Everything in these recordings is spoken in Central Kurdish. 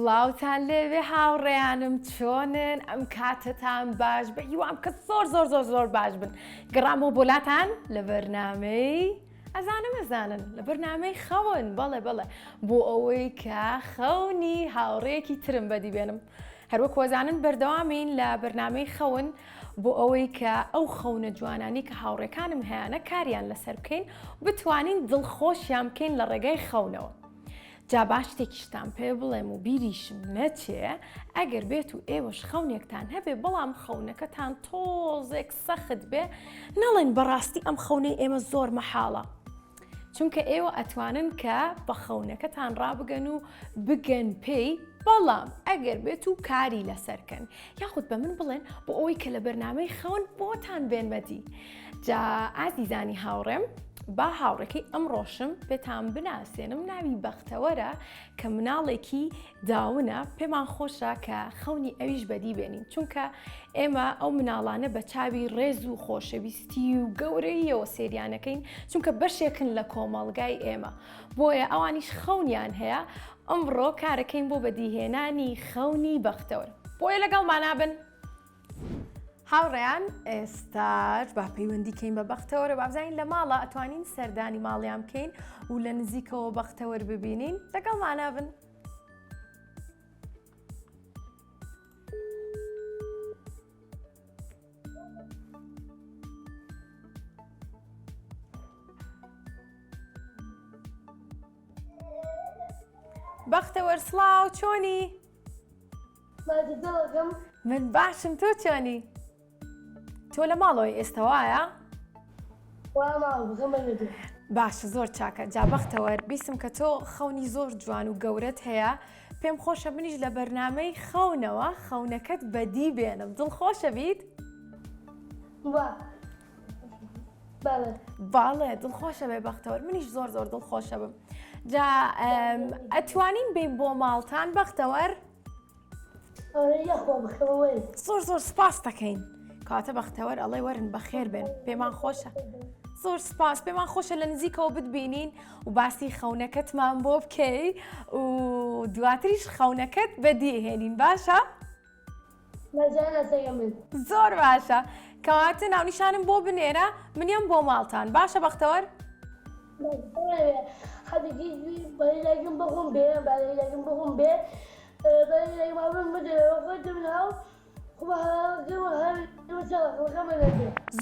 سڵاوتان لێوێ هاوڕێیانم چۆنن ئەم کاتتان باش بە هیوام کە زۆر باش بن گەڕامەوە بۆلاتان لە بەرنامەی ئەزانن لە بەرنامەی خەون بەڵێ بۆ ئەوەی کە خەونی هاوڕێیەکی ترم بەدی بێنم هەروەک وەزانن بەردەوامین لە بەرنامەی خەون بۆ ئەوەی کە ئەو خەونە جوانانی کە هاوڕێکانم هەیەە کاریان لەسەر بکەین و بتوانین دڵخۆشیان بکەین لە ڕێگەی خەونەوە. جا باش شتێکیشتان پێ بڵێم و بیریشم نەچێ ئەگەر بێت و ئێوەش خەونێکتان هەبێ بەڵام خەونەکەتان تۆزێک سەخت بێ نەڵێن بەڕاستی ئەم خەونەی ئێمە زۆر مەحاڵە چونکە ئێوە ئەتوانن کە بە خەونەکەتان ڕابگەن و بگەن پێی بەڵام ئەگەر بێت و کاری لەسەرکەن یاخود بە من بڵێن بۆ ئەوەی کە لە بەرنامەی خەون بۆتان بێنمەدی. جا ئازیزانی هاوڕێم با هاوڕێکی ئەمڕۆشم بێتان بناسێنم ناوی بەختەوەرە کە مناڵێکی داونە پێمان خۆشە کە خەونی ئەویش بەدی بێنین چونکە ئێمە ئەو مناڵانە بە چاوی ڕێز و خۆشەویستی و گەورەیەوە سێریانەکەین چونکە بەشێکن لە کۆمەڵگای ئێمە بۆیە ئەوانیش خەونیان هەیە ئەمڕۆ کارەکەین بۆ بەدیهێنانی خەونی بەختەوەر بۆیە لەگەڵمانابن. هاوڕێیان ئێستاش با پەیوەندیکەین بە بەختەوەرە بابزانین لە ماڵە ئەتوانین سەردانی ماڵیان بکەین و لە نزیکەوە بەختەوەر ببینین لەگەڵمانابن. بەختەوەر سڵاو چۆنی؟ من باشم تۆ چۆنی؟ تۆ لە ماڵەوەی ئێستا وایە؟ باشە زۆر چاکە جا بەختەوەر بیستم کە تۆ خەونی زۆر جوان و گەورەت هەیە پێم خۆشە منیش لە بەرنامەی خەونەوە خەونەکەت بەدی بێنم دڵخۆشە بیت؟ باڵێ دڵخۆشە بێ بەختەوەر منیش زۆر دڵخۆشە بم. جا ئەتوانین بین بۆ ماڵتان بەختەوەر؟ زۆر سپاس دەکەین کاتە بەختەوەر ئەڵێ وەرن بەخێر بێن پێمان خۆشە زۆر سپاس پێمان خۆشە لە نزیکەوە بتبینین و باسی خەونەکەتمان بۆ بکەی و دواتریش خەونەکەت بەدیهێنین باشە؟ زۆر باشە کەواتە ناونیشانم بۆ بنێرە منیان بۆ ماڵتان باشە بەختەوەر؟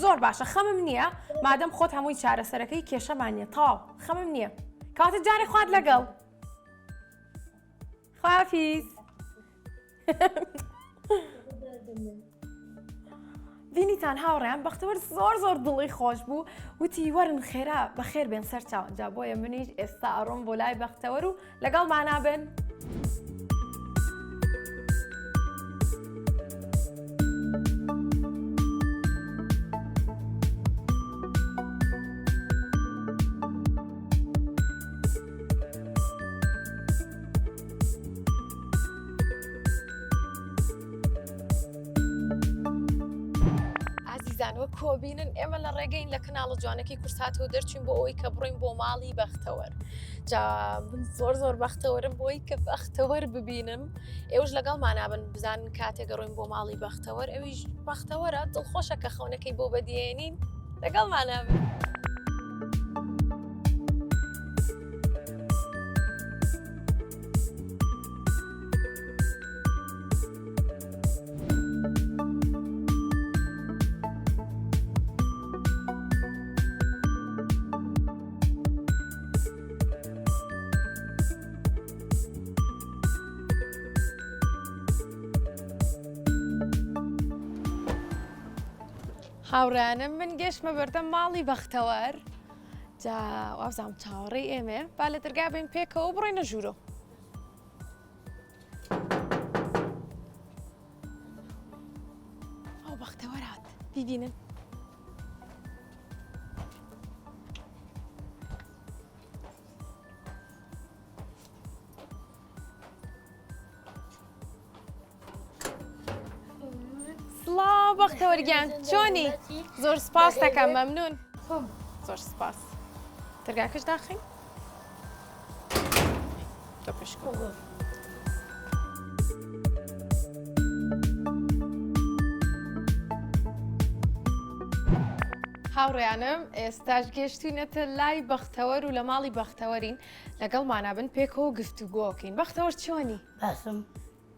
زۆر باشە خەمم نییە مادەم خۆت هەمووی چارەسەرەکەی کێشەمانە تاو خەمم نییە کاتە جارێ خوارد لەگەڵ خوافیز. بینیتان هاوڕێیان بەختەوەر زۆر دڵی خۆش بوو وتی وەرن خێرا بەخێر بێن سەر چاوە جا بۆیە منیش ئێستا ئەڕۆم بۆ لای بەختەوەر و لەگەڵمانابن. وە کۆبینن ئێمە لە ڕێگەین لە کەناڵە جوانەکەی کورساتەوە دەرچوین بۆ ئەوەی کە بڕۆین بۆ ماڵی بەختەوەر. جا من زۆر بەختەوەرم بۆی کە بەختەوەر ببینم ئێوەش لەگەڵمانابن بزانن کاتێک گەڕۆین بۆ ماڵی بەختەوەر ئەویش بەختەوەرە دڵخۆشە کە خەونەکەی بۆ بەدیێنین لەگەڵمانابن. هاوڕێیانم من گەشتمە بەردەم ماڵی بەختەوەر جا وابزانم چاوەڕێی ئێمێ با لە دەرگا بین پێکەوە بڕۆینە ژوورۆ. ئەو بەختەوەر هات بیبینن. سڵاو بەختەوەرگیان چۆنی؟ زۆر سپاس دەکەم مەمنون زۆر سپاس. دەرگاکەش داخین؟ دەپشکۆ. هاوڕێیانم ئێستاش گەشتوونەتە لای بەختەوەر و لە ماڵی بەختەوەرین لەگەڵمانە بن پێکەوە گفتوگۆکەین. بەختەوەر چۆنی؟ باسم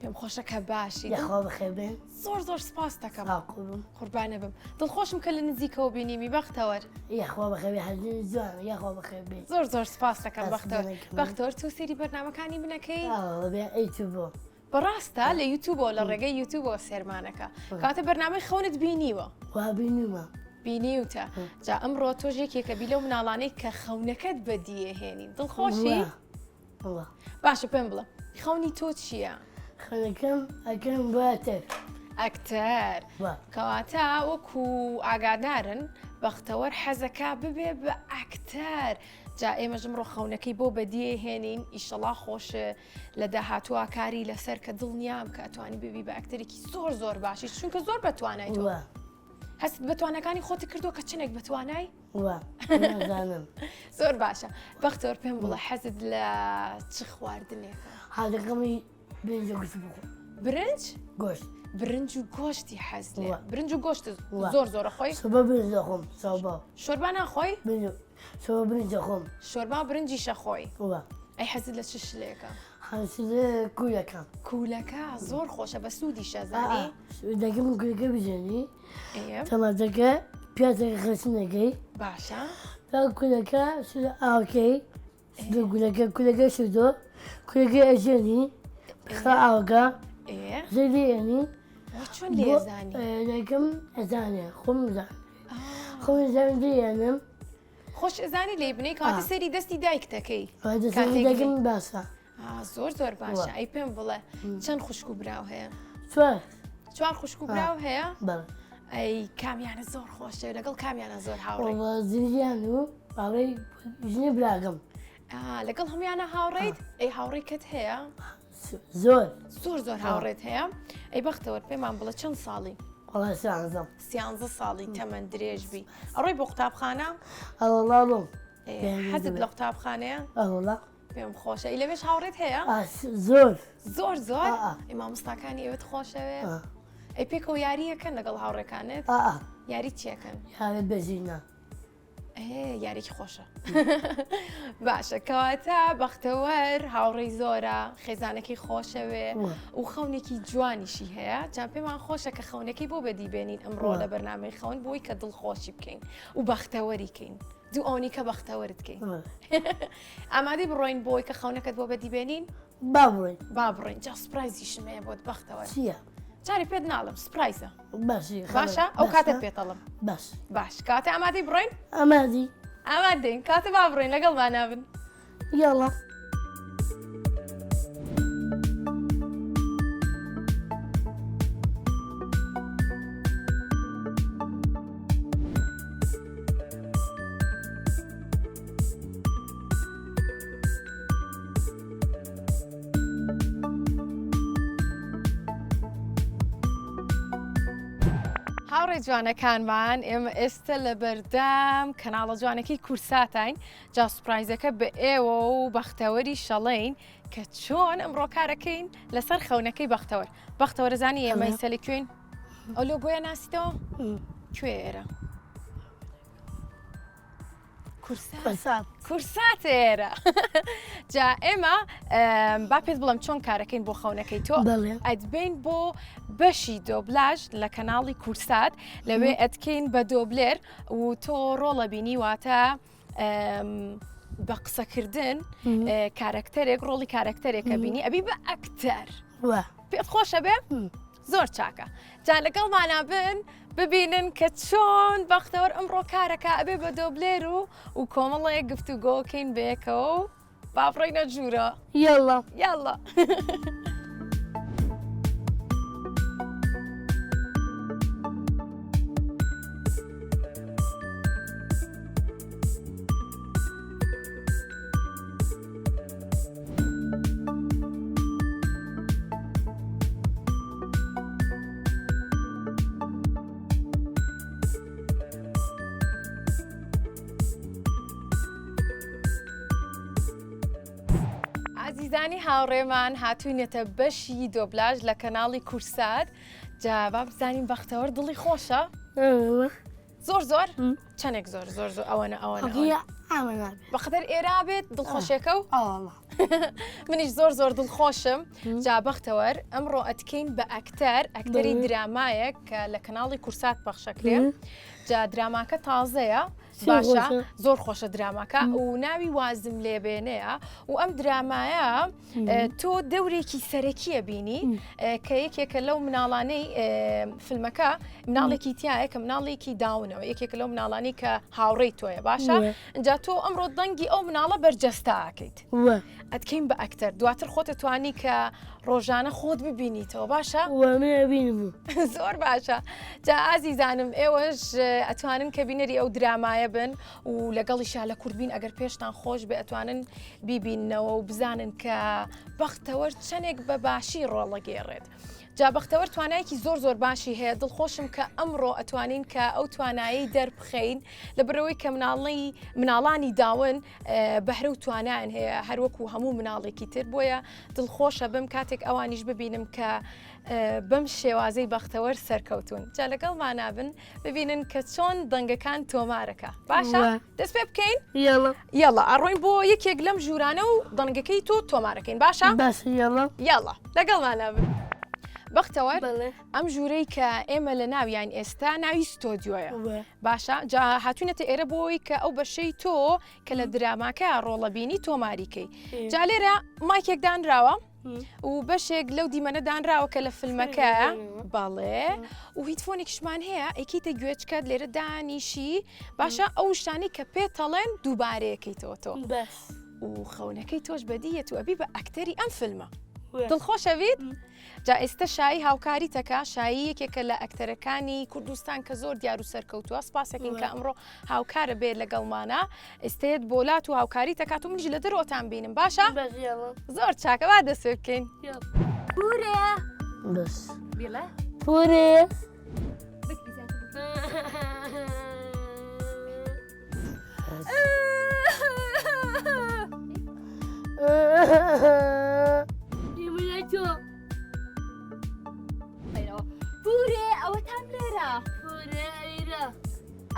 پێم خۆشە کە باشی یاخوا بخێبێن زۆر سپاس دەکەم باقوبم قوربانە بم دڵخۆشم کە لە نزیکەوە بینیمی بەختەوەر یاخوا بخێبێ حەزی جوان یاخوا بخێبێ زۆر سپاس دەکەم دەست بەختەوەر بەرەکەم. بەختەوەر تو سێری بەرنامەکانی بنەکەی بێ ئەیتو بۆ بەڕاستە لە یوتیوبەوە لە ڕێگەی یوتیوبەوە سێرمانەکە کاتە بەرنامەی خەونت بینیوە وابینیمە بینیوتە جا ئەمڕۆ تۆژێکێکە بی لەو مناڵانەی کە خەونەکەت بەدیێهێنین دڵخۆشی باشە پێم بڵە خەونی تۆ چییە؟ خەنەکەم ئەکەم باتر ئەکتەر وا کەواتە وەکو ئاگادارن بەختەوەر حەزەکە ببێ بە ئەکتەر جا ئێمەژم ڕۆ خەونەکەی بۆ بەدیێ هێنین ئیشەڵا خۆشە لە داهاتوە کاری لەسەر کە دڵنیام کە ئەتوانی ببی بە ئەکتەرێکی زۆر باشی چونکە زۆر بەتوانای تۆ وا هەست بەتوانەکانی خۆتی کردو کە چنێک بتوانای وا نازانم زۆر باشە بەختەوەر پێم بڵە حەزت لە چ خواردنێکە حاجەکەمی بێنجە گوشت بخۆ برنج؟ گۆشت برنج و گۆشتی حەز لێ وا. برنج و گۆشت وا. زۆر خۆی سبە برنج دەخۆم سەوبا شۆربا ناخۆی سبە برنج دەخۆم شۆربا برنجیشە خۆی وا ئەی حەزت لە چ شلێکە حەسیدە کوولەکەم کوولەکە زۆر خۆشە بە سوودی شەزانی دەکەم کوولەکە بژێنی ئێ تەماتەکە پیازەکە خەسنەکەی باشە تا کوولەکە سوودە ئاوکەی سوودە کوولەکە سوودۆ کوولەکە ئەژێنی خە ئاوگا ئێ زەدێنی چۆن لێزانی دەکەم ئەزانێ خۆم زان خۆم زان دێنم خۆش ئەزانی لێ بنەی کاتە سەری دەستی دایکتەکەی دەکەم باسە زۆر باشە ئەی پێم بڵێ چەند خوشک و براو هەیە چوار خوشک و براو هەیە بەڵێ ئەی کامیانە زۆر خۆشە لەگەڵ کامیانە زۆر هاوڕێ زیریان و باڵی ژنی براگەم لەگەڵ هەمویانە هاوڕێیت ئەی هاوڕێکت هەیە زۆر هاوڕێت هەیە ئەی بەختەوە پێمان بڵە چەند ساڵی وڵای سانزەم 13 ساڵی تەمەەن درێژبی ئەڕۆی بۆ قوتابخانە ئەوڵاڵم حەزت لە قوتابخانەیە ئەوڵا پێم خۆشە ئەی لەوێش هاوڕێت هەیە زۆر ئیمامۆستاکانی ئێوەت خۆشەوێ ئەی پێکەوە یاریەکەن لەگەڵ هاوڕێکانت یاری چیەکەن یاێت بەژینە یاریکی خۆشە باشە کەواتە بەختەوەر هاوڕێی زۆرە خێزانێکی خۆشەوێ و خەونێکی جوانیشی هەیە جان پێمان خۆشە کە خەونەکەی بۆ بەدیبێنین ئەمڕۆ لە بەرنامەی خەون بۆی کە دڵخۆشی بکەین و بەختەوەریکەین دوو ئەوەی کە بەختەوەرتکەین ئامادەی بڕۆین بۆی کە خەونەکەت بۆ بەدیبێنین با بڕۆین جا سپرایزیشم هەیە بۆت بەختەوەر جاری پێت ناڵم سپرایزە باشە ئەو کاتت پێتەڵم باش کاتە ئامادەی بڕۆین ئامادەین کاتە با بڕۆین لەگەڵمان نابن یاڵە هاوڕێ جوانەکانمان ئێمە ئێستا لە بەردەم کەناڵە جوانەکەی کورساتین جا سوپرایزەکە بە ئێوە و بەختەوەری شەڵین کە چۆن ئەمڕۆ کارەکەین لەسەر خەونەکەی بەختەوەرەزانی ئێمە سەلی کوێن ئەو لۆگۆیە ناسیتەوە کوێ ئێرە کورسات ئێرە جا ئێمە با پێت بڵم چۆن کارەکەین بۆ خەونەکەی تۆ ئەدبین بۆ بەشی دۆبلاژ لە کەناڵی کورسات لەوێ ئەتکەین بە دۆبلێر و تۆ ڕۆڵە بینی واتە بە قسەکردن کارکتەرێک ڕۆڵی کارکتەرێکە بینی ئەبی بە ئەکتەر پێت خۆشە بێ زۆر چاکە جا لەگەڵمانە بن ببینن کە چۆن بەختەوەر ئەمڕۆ کارەکە ئەبێ بە دۆبلێر و کۆمەڵەیە گفتوگۆکەین بێکەوە و با بڕۆینە ژوورە یاڵە عزیزانی هاوڕێمان هاتوینێتە بەشی دۆبلاژ لە کەناڵی کورسات جا با بزانین بەختەوەر دڵی خۆشە زۆر چەندێک زۆر ئەوەنە حقيقة عامل بەخەتەر ئێرا بێت دڵخۆشێکە و والله منیش زۆر دڵخۆشم جا بەختەوەر ئەمڕۆ ئەتکەین بە ئەکتەری درامایەک کە لە کەناڵی کورسات پەخشەکرێ جا دراماکە تازەیە باشە زۆر خۆشە دراماکە و ناوی وازم لێبێنەیە و ئەم درامایە تۆ دەورێکی سەرەکیە بینی کە یەکێکە لەو مناڵانەی فیلمەکە مناڵێکی تایە کە مناڵێکی داونەوە یەکێکە لەو مناڵانی کە هاوڕێی تۆیە باشە اینجا تۆ ئەمڕۆ دەنگی ئەو مناڵە بەرجەستاکەیت ئەتکەین بە ئەکتەر دواتر خۆتە توانی کە ڕۆژانە خۆت ببینیتەوە باشە وأنا زۆر باشە جا ئازیزانم ئێوەش ئەتوانن کە بینەری ئەو درامایە بن و لەگەڵیشا لە کوربین ئەگەر پێشتان خۆش بێ ئەتوانن بیبینەوە و بزانن کە بەختەوەر چەندێک بە باشی ڕۆڵەگێڕێت. جا بەختەوەر توانایەکی زۆر باشی هەیە دڵخۆشم کە ئەمڕۆ ئەتوانین کە ئەو توانایی دەربخەین لە بەرەوەی کە مناڵانی داون بەهرە و توانیان هەیە هەروەکو هەموو مناڵێکی تر بۆیە دڵخۆشە بم کاتێک ئەوانیش ببینم کە بەم شێوازەی بەختەوەر سەرکەوتون جا لەگەڵمانابن ببینن کە چۆن دەنگەکان تۆمارەکە باشە دەست پێ بکەین یاڵا ئەڕۆین بۆ یەکێک لەم ژوورانە و دەنگەکەی تۆ تۆمارەکەین باشە یاڵا لەگەڵمانابن بەختەوەر ئەم ژوورەی کە ئێمە لە ناویان ئێستا ناوی ستۆدیۆیە باشە جا هاتوونەتە ئێرە بۆی کە ئەو بەشەی تۆ کە لە دراماکە ڕۆڵە بینی تۆماریکەی جا لێرە مایکێک دانراوە و بەشێک لەو دیمەنە دانراوە کە لە فیلمەکە باڵێ و هیتفۆنێکشمان هەیە ئەیکیتە گوێچکەت لێرە دانیشی باشە ئەو شتانی کە پێتەڵێن دووبارەیەکەیتەوە تۆ و خەونەکەی تۆش بەدیەت و ئەبی بە ئەکتەری ئەم فیلمە دڵخۆشەویت؟ جا ئێستا شایی هاوکاری تەکە شایی یەکێکە لە ئەکتەرەکانی کوردستان کە زۆر دیار و سەرکەوتووە سپاسێکین کە ئەمڕۆ هاوکارە بێت لەگەڵمانە ئێستێت بۆلات و هاوکاری تەکات و منیش لە دەرەوەتان بینم باشە؟ زۆر چاکە وا دەست پێ بکەین پورێ بس بڵێ فوري پورێ ئەوەتان لێرە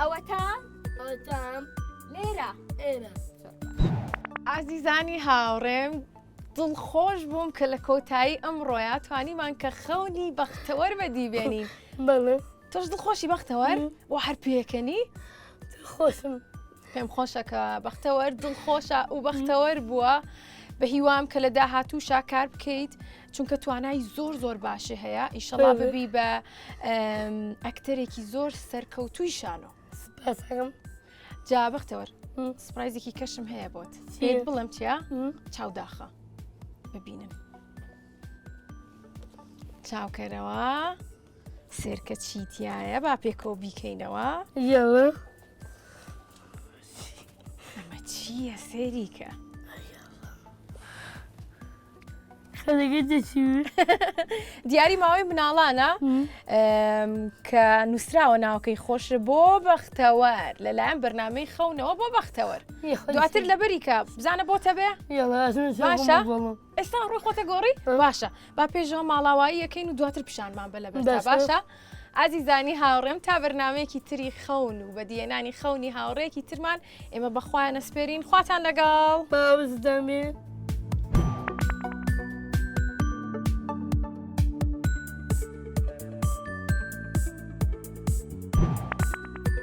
ئەوەتان لێرە ئازیزانی هاوڕێم دڵخۆش بووم کە لە کۆتایی ئەمڕۆیە توانیمان کە خەونی بەختەوەر بەدیبێنین تۆش دڵخۆشی بەختەوەر و هەر پێکەنی خوشم پێم خۆشە کە بەختەوەر دڵخۆشە و بەختەوەر بووە بە هیوام کە لە داهاتووشا کار بکەیت چونکە توانای زۆر باشی هەیە ئیشەڵا ببی بە ئەکتەرێکی زۆر سەرکەوتووی شانۆ جا بەختەوەر سپرایزێکی کەشم هەیە بۆت پێت بڵم چیا چاوداخە ببینم چاوکەرەوە سێرکە چیتیایە با پێکەوە بیکەینەوە ئەمە چییە سێریکە دیاری ماوەی مناڵانە کە نووسراوە ناوکەی خۆشە بۆ بەختەوەر لەلایەن بەرنامەی خەونەوە بۆ بەختەوەر دواتر لەبەری کە بزانە بۆتە بێ باشە ئێستا ڕووی خۆتە گۆڕی باشە با پێشەوە ماڵاوایی یەکەین و دواتر پیشانمان بە لەبەردا باشە ئازیزانی هاوڕێم تا بەرنامەیەکی تری خەون و بە دیێنانی خەونی هاوڕێکی ترمان ئێمە بەخوایان ئەسپێرین خواتان لەگەڵ بابزدەمێ